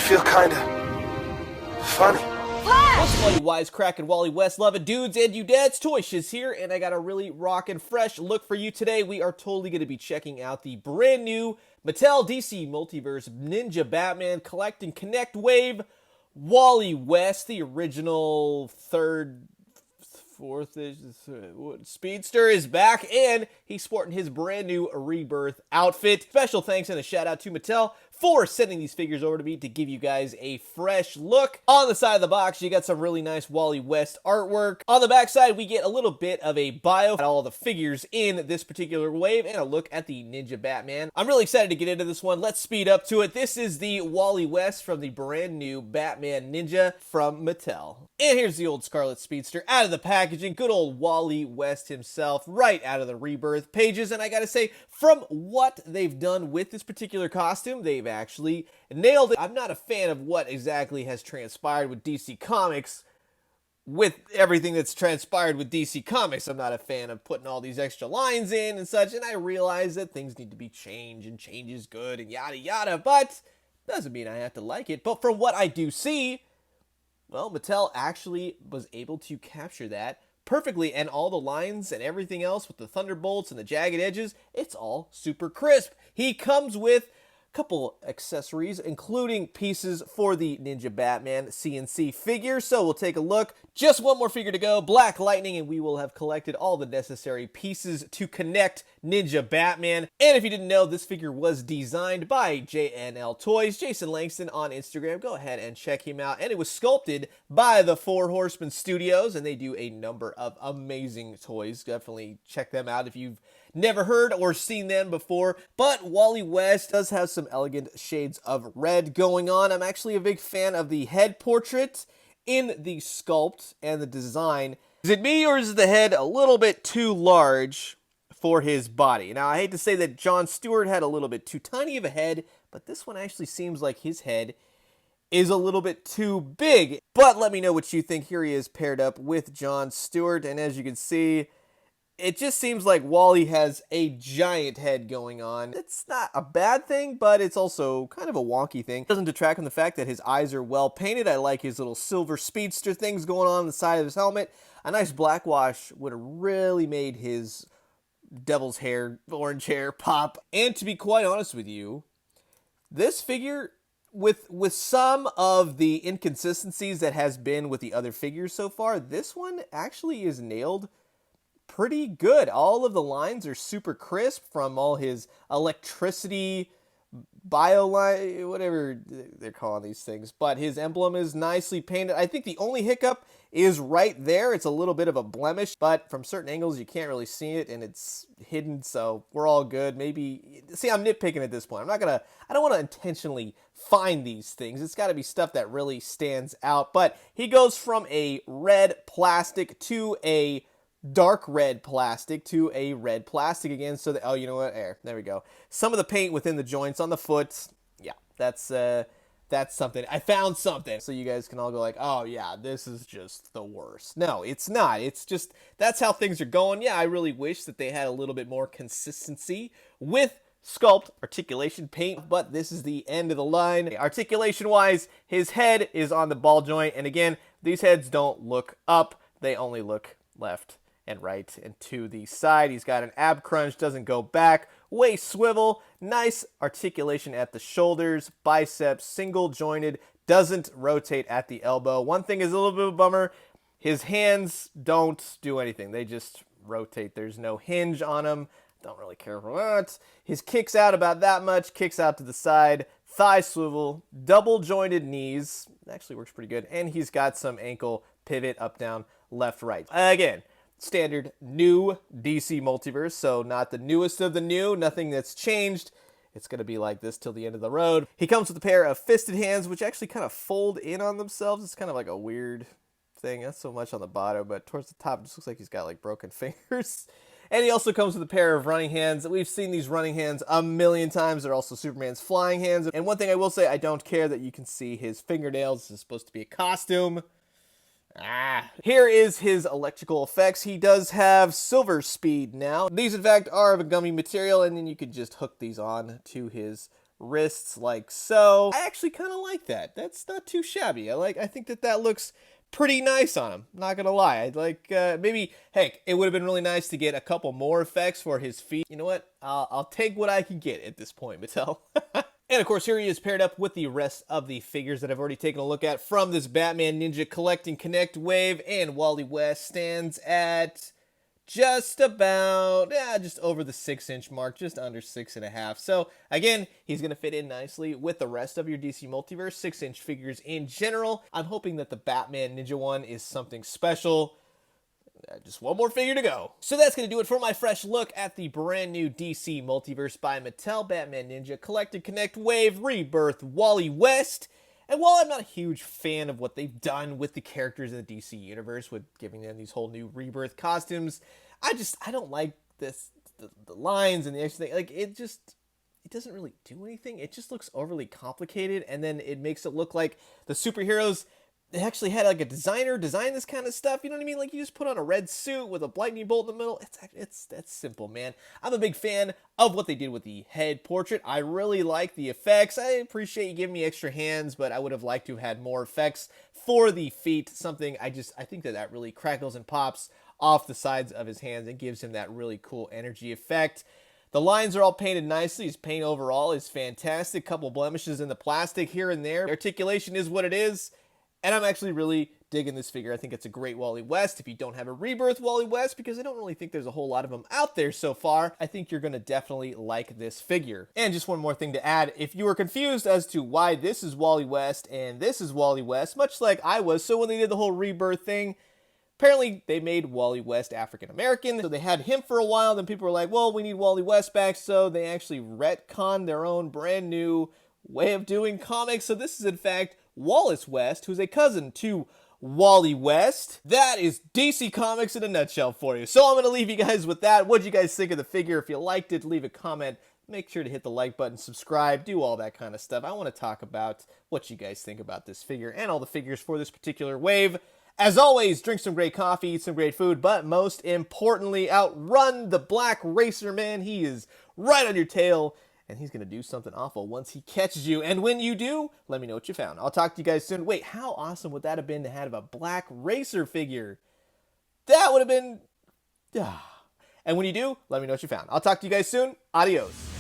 feel kinda funny. What's up, Wise crackin' Wally West loving dudes and you dads? ToyShiz here, and I got a really rockin' fresh look for you today. We are totally going to be checking out the brand new Mattel DC Multiverse Ninja Batman Collect and Connect Wave Wally West, the original fourth speedster is back, and he's sporting his brand new Rebirth outfit. Special thanks and a shout out to Mattel for sending these figures over to me to give you guys a fresh look. On the side of the box, you got some really nice Wally West artwork. On the back side, we get a little bit of a bio at all the figures in this particular wave and a look at the Ninja Batman. I'm really excited to get into this one. Let's speed up to it. This is the Wally West from the brand new Batman Ninja from Mattel. And here's the old Scarlet Speedster out of the packaging. Good old Wally West himself, right out of the Rebirth pages. And I gotta say, from what they've done with this particular costume, they've actually nailed it. I'm not a fan of what exactly has transpired with DC Comics. With everything that's transpired with DC Comics, I'm not a fan of putting all these extra lines in and such. And I realize that things need to be changed, and change is good, and yada yada. But doesn't mean I have to like it. But from what I do see, well, Mattel actually was able to capture that perfectly, and all the lines and everything else with the thunderbolts and the jagged edges, it's all super crisp. He comes with a couple accessories, including pieces for the Ninja Batman CnC figure. So we'll take a look. Just one more figure to go, Black Lightning, and we will have collected all the necessary pieces to connect Ninja Batman. And if you didn't know, this figure was designed by JNL Toys, Jason Langston on Instagram. Go ahead and check him out. And it was sculpted by the Four Horsemen Studios, and they do a number of amazing toys. Definitely check them out if you've never heard or seen them before. But Wally West does have some elegant shades of red going on. I'm actually a big fan of the head portrait in the sculpt and the design. Is it me, or is the head a little bit too large for his body? Now, I hate to say that Jon Stewart had a little bit too tiny of a head, but this one actually seems like his head is a little bit too big. But let me know what you think. Here he is paired up with Jon Stewart, and as you can see, it just seems like Wally has a giant head going on. It's not a bad thing, but it's also kind of a wonky thing. It doesn't detract from the fact that his eyes are well painted. I like his little silver speedster things going on the side of his helmet. A nice black wash would have really made his devil's hair, orange hair pop. And to be quite honest with you, this figure, with some of the inconsistencies that has been with the other figures so far, this one actually is nailed pretty good. All of the lines are super crisp, from all his electricity bio line, whatever they're calling these things, but his emblem is nicely painted. I think the only hiccup is right there. It's a little bit of a blemish, but from certain angles you can't really see it, and it's hidden, so we're all good. Maybe, see, I'm nitpicking at this point. I don't want to intentionally find these things. It's got to be stuff that really stands out. But he goes from a red plastic to a dark red plastic to a red plastic again, so that, oh, you know what, there we go. Some of the paint within the joints on the foot, yeah, that's something. I found something. So you guys can all go like, oh yeah, this is just the worst. No, it's not. It's just, that's how things are going. Yeah, I really wish that they had a little bit more consistency with sculpt, articulation, paint, but this is the end of the line. Articulation-wise, his head is on the ball joint, and again, these heads don't look up, they only look left and right and to the side. He's got an ab crunch, doesn't go back, waist swivel, nice articulation at the shoulders, biceps, single jointed, doesn't rotate at the elbow. One thing is a little bit of a bummer, his hands don't do anything, they just rotate. There's no hinge on them. Don't really care for that. His kicks out about that much, kicks out to the side, thigh swivel, double jointed knees, actually works pretty good, and he's got some ankle pivot up, down, left, right. Again, standard new DC Multiverse, so not the newest of the new, nothing that's changed. It's going to be like this till the end of the road. He comes with a pair of fisted hands, which actually kind of fold in on themselves. It's kind of like a weird thing, not so much on the bottom, but towards the top, it just looks like he's got like broken fingers. And he also comes with a pair of running hands. We've seen these running hands a million times. They're also Superman's flying hands. And one thing I will say, I don't care that you can see his fingernails. This is supposed to be a costume. Here is his electrical effects. He does have silver speed now. These, in fact, are of a gummy material, and then you could just hook these on to his wrists like so. I actually kind of like that. That's not too shabby. I think that looks pretty nice on him. Not gonna lie. I'd like, maybe, heck, it would have been really nice to get a couple more effects for his feet. You know what? I'll take what I can get at this point, Mattel. And of course, here he is paired up with the rest of the figures that I've already taken a look at from this Batman Ninja Collect and Connect wave. And Wally West stands at just about, just over the 6-inch mark, just under 6.5. So again, he's going to fit in nicely with the rest of your DC Multiverse 6-inch figures in general. I'm hoping that the Batman Ninja one is something special. Just one more figure to go. So that's going to do it for my fresh look at the brand new DC Multiverse by Mattel Batman Ninja Collect and Connect Wave Rebirth Wally West. And while I'm not a huge fan of what they've done with the characters in the DC universe with giving them these whole new Rebirth costumes, I don't like the lines and the extra thing. Like, it doesn't really do anything. It just looks overly complicated, and then it makes it look like the superheroes, they actually had like a designer design this kind of stuff. You know what I mean? Like, you just put on a red suit with a lightning bolt in the middle. That's simple, man. I'm a big fan of what they did with the head portrait. I really like the effects. I appreciate you giving me extra hands, but I would have liked to have had more effects for the feet. Something I think that really crackles and pops off the sides of his hands and gives him that really cool energy effect. The lines are all painted nicely. His paint overall is fantastic. Couple blemishes in the plastic here and there. Articulation is what it is. And I'm actually really digging this figure. I think it's a great Wally West. If you don't have a Rebirth Wally West, because I don't really think there's a whole lot of them out there so far, I think you're going to definitely like this figure. And just one more thing to add. If you were confused as to why this is Wally West and this is Wally West, much like I was, so when they did the whole Rebirth thing, apparently they made Wally West African American, so they had him for a while, then people were like, well, we need Wally West back, so they actually retconned their own brand new way of doing comics. So this is in fact Wallace West, who's a cousin to Wally West. That is DC Comics in a nutshell for you. So I'm going to leave you guys with that. What did you guys think of the figure? If you liked it, leave a comment. Make sure to hit the like button, subscribe, do all that kind of stuff. I want to talk about what you guys think about this figure and all the figures for this particular wave. As always, drink some great coffee, eat some great food, but most importantly, outrun the Black Racer Man. He is right on your tail, and he's going to do something awful once he catches you. And when you do, let me know what you found. I'll talk to you guys soon. Wait, how awesome would that have been to have a Black Racer figure? That would have been... And when you do, let me know what you found. I'll talk to you guys soon. Adios.